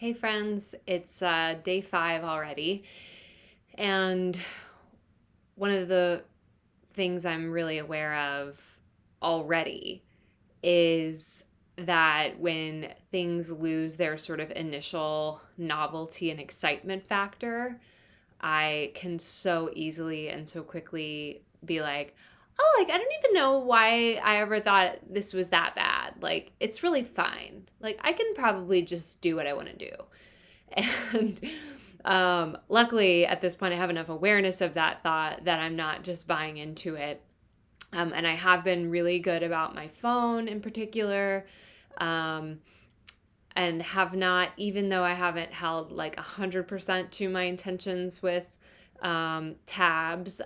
Hey friends, it's day 5 already, and one of the things I'm really aware of already is that when things lose their sort of initial novelty and excitement factor, I can so easily and so quickly be like, oh, like, I don't even know why I ever thought this was that bad. Like, it's really fine. Like, I can probably just do what I want to do. And luckily, at this point, I have enough awareness of that thought that I'm not just buying into it. And I have been really good about my phone in particular. Um, and have not, even though I haven't held like 100% to my intentions with tabs,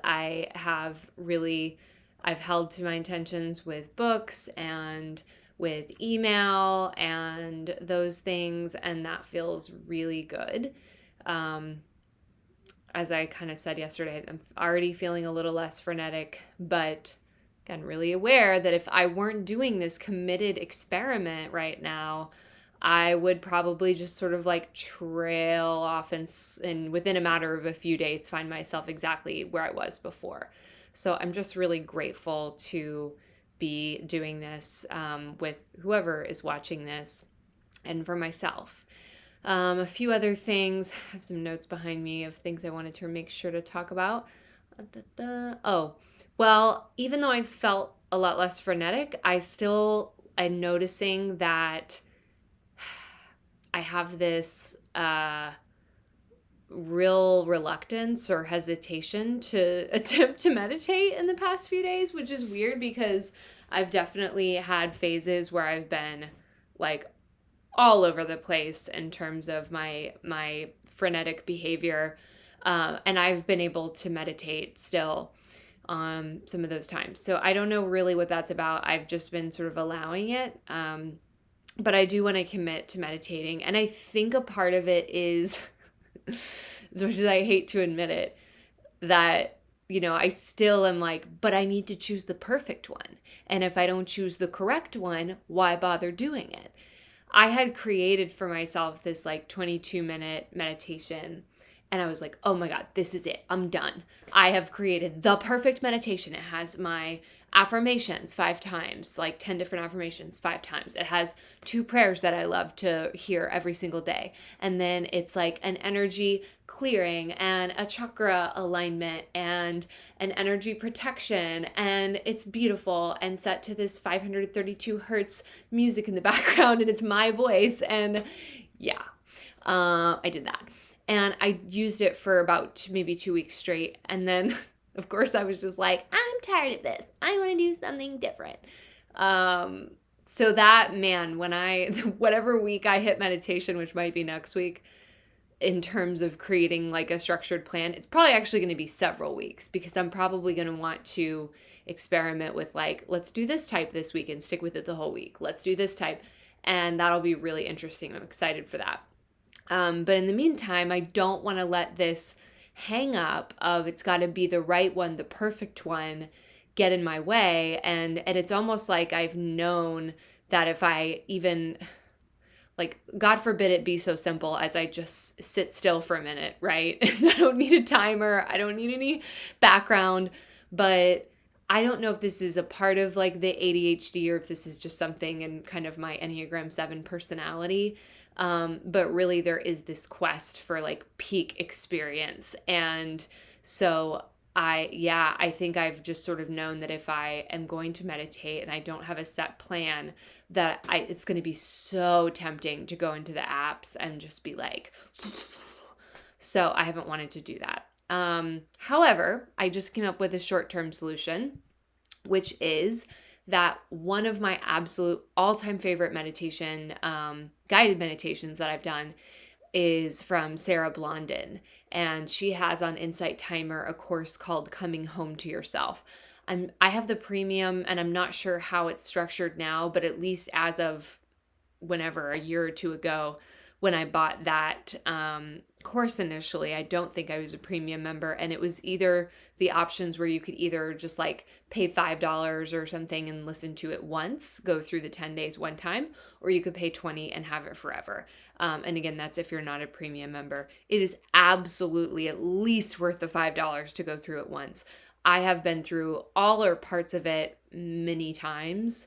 I've held to my intentions with books and with email and those things, and that feels really good. Um, as I kind of said yesterday, I'm already feeling a little less frenetic, but again, really aware that if I weren't doing this committed experiment right now, I would probably just sort of like trail off and within a matter of a few days find myself exactly where I was before. So I'm just really grateful to be doing this with whoever is watching this and for myself. A few other things. I have some notes behind me of things I wanted to make sure to talk about. Oh, well, even though I felt a lot less frenetic, I'm noticing that I have this real reluctance or hesitation to attempt to meditate in the past few days, which is weird because I've definitely had phases where I've been like all over the place in terms of my frenetic behavior, and I've been able to meditate still some of those times. So I don't know really what that's about. I've just been sort of allowing it. But I do want to commit to meditating. And I think a part of it is, as much as I hate to admit it, that, I still am like, but I need to choose the perfect one. And if I don't choose the correct one, why bother doing it? I had created for myself this like 22-minute meditation. And I was like, oh my God, this is it. I'm done. I have created the perfect meditation. It has my affirmations 5 times, like 10 different affirmations 5 times. It has 2 prayers that I love to hear every single day. And then it's like an energy clearing and a chakra alignment and an energy protection. And it's beautiful and set to this 532 hertz music in the background. And it's my voice. And yeah, I did that. And I used it for about maybe 2 weeks straight. And then, of course, I was just like, I'm tired of this. I want to do something different. So that, man, whatever week I hit meditation, which might be next week, in terms of creating like a structured plan, it's probably actually going to be several weeks because I'm probably going to want to experiment with like, let's do this type this week and stick with it the whole week. Let's do this type. And that'll be really interesting. I'm excited for that. But in the meantime, I don't want to let this hang up of it's got to be the right one, the perfect one, get in my way. And it's almost like I've known that if I even, like, God forbid it be so simple as I just sit still for a minute, right? I don't need a timer. I don't need any background. But I don't know if this is a part of like the ADHD or if this is just something in kind of my Enneagram 7 personality. But really there is this quest for like peak experience. And so I think I've just sort of known that if I am going to meditate and I don't have a set plan, that it's going to be so tempting to go into the apps and just be like, so I haven't wanted to do that. However, I just came up with a short-term solution, which is that one of my absolute all-time favorite meditation, guided meditations that I've done is from Sarah Blondin. And she has on Insight Timer a course called Coming Home to Yourself. I have the premium and I'm not sure how it's structured now, but at least as of whenever, a year or two ago, when I bought that course initially. I don't think I was a premium member, and it was either the options where you could either just like pay $5 or something and listen to it once, go through the 10 days one time, or you could pay $20 and have it forever. And again, that's if you're not a premium member. It is absolutely at least worth the $5 to go through it once. I have been through all or parts of it many times.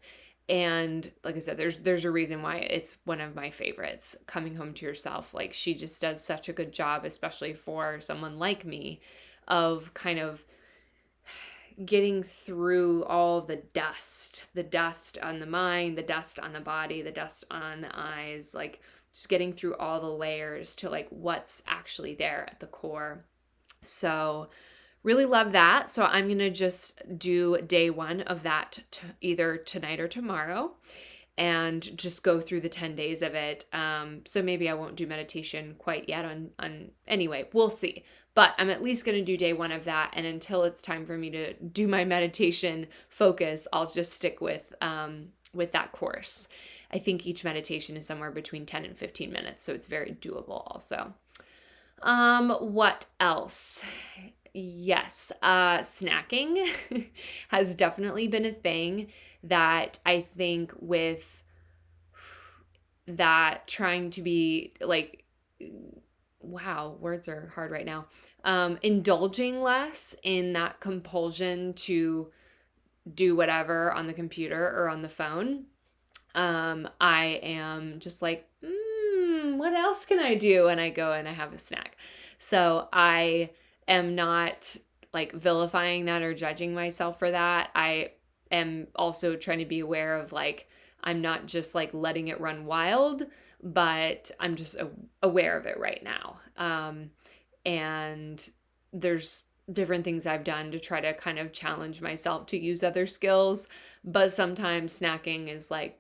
And like I said, there's a reason why it's one of my favorites. Coming Home to Yourself, like she just does such a good job, especially for someone like me, of kind of getting through all the dust on the mind, the dust on the body, the dust on the eyes, like just getting through all the layers to like what's actually there at the core. So really love that. So I'm going to just do day one of that either tonight or tomorrow and just go through the 10 days of it. So maybe I won't do meditation quite yet anyway, we'll see. But I'm at least going to do day one of that. And until it's time for me to do my meditation focus, I'll just stick with that course. I think each meditation is somewhere between 10 and 15 minutes. So it's very doable also. What else? Yes, snacking has definitely been a thing that I think with that trying to be like, wow, words are hard right now, indulging less in that compulsion to do whatever on the computer or on the phone. I am just like, what else can I do? And I go and I have a snack. So I am not like vilifying that or judging myself for that. I am also trying to be aware of like, I'm not just like letting it run wild, but I'm just aware of it right now. And there's different things I've done to try to kind of challenge myself to use other skills. But sometimes snacking is like,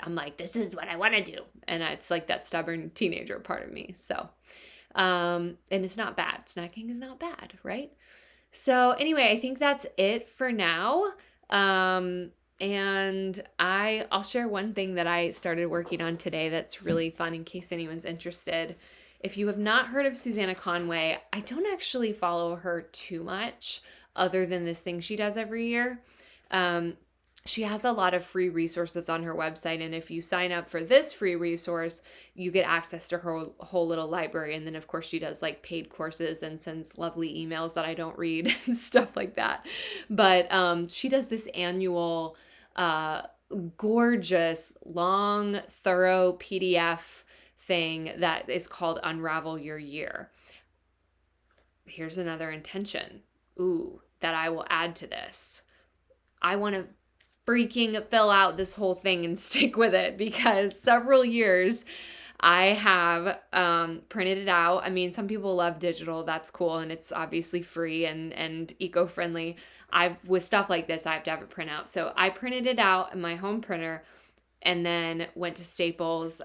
I'm like, this is what I want to do. And it's like that stubborn teenager part of me. So, and it's not bad. Snacking is not bad, right? So anyway, I think that's it for now. And I'll share one thing that I started working on today that's really fun in case anyone's interested. If you have not heard of Susanna Conway, I don't actually follow her too much other than this thing she does every year. She has a lot of free resources on her website, and if you sign up for this free resource, you get access to her whole little library. And then, of course, she does like paid courses and sends lovely emails that I don't read and stuff like that. But she does this annual, gorgeous, long, thorough PDF thing that is called Unravel Your Year. Here's another intention, that I will add to this. I want to freaking fill out this whole thing and stick with it because several years I have printed it out. I mean, some people love digital. That's cool. And it's obviously free and eco-friendly. With stuff like this, I have to have a printout. So I printed it out in my home printer and then went to Staples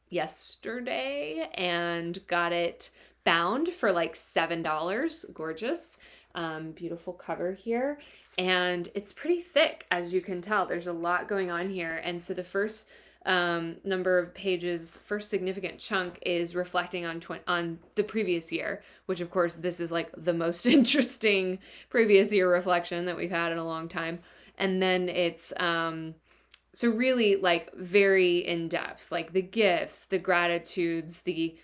yesterday and got it bound for like $7. Gorgeous. Beautiful cover here. And it's pretty thick, as you can tell. There's a lot going on here. And so the first number of pages, first significant chunk is reflecting on the previous year, which of course this is like the most interesting previous year reflection that we've had in a long time. And then it's so really like very in depth, like the gifts, the gratitudes, the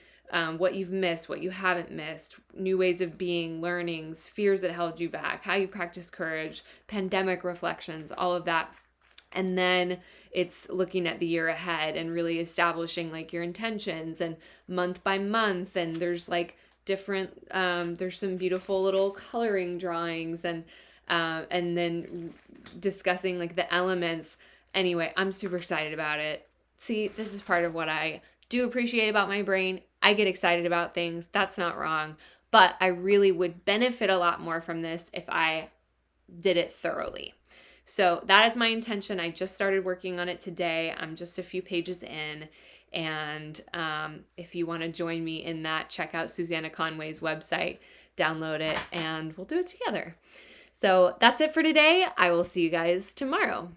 what you've missed, what you haven't missed, new ways of being, learnings, fears that held you back, how you practice courage, pandemic reflections, all of that. And then it's looking at the year ahead and really establishing like your intentions and month by month. And there's like different, there's some beautiful little coloring drawings and then discussing like the elements. Anyway, I'm super excited about it. See, this is part of what I do appreciate about my brain. I get excited about things. That's not wrong. But I really would benefit a lot more from this if I did it thoroughly. So that is my intention. I just started working on it today. I'm just a few pages in. And if you want to join me in that, check out Susanna Conway's website, download it, and we'll do it together. So that's it for today. I will see you guys tomorrow.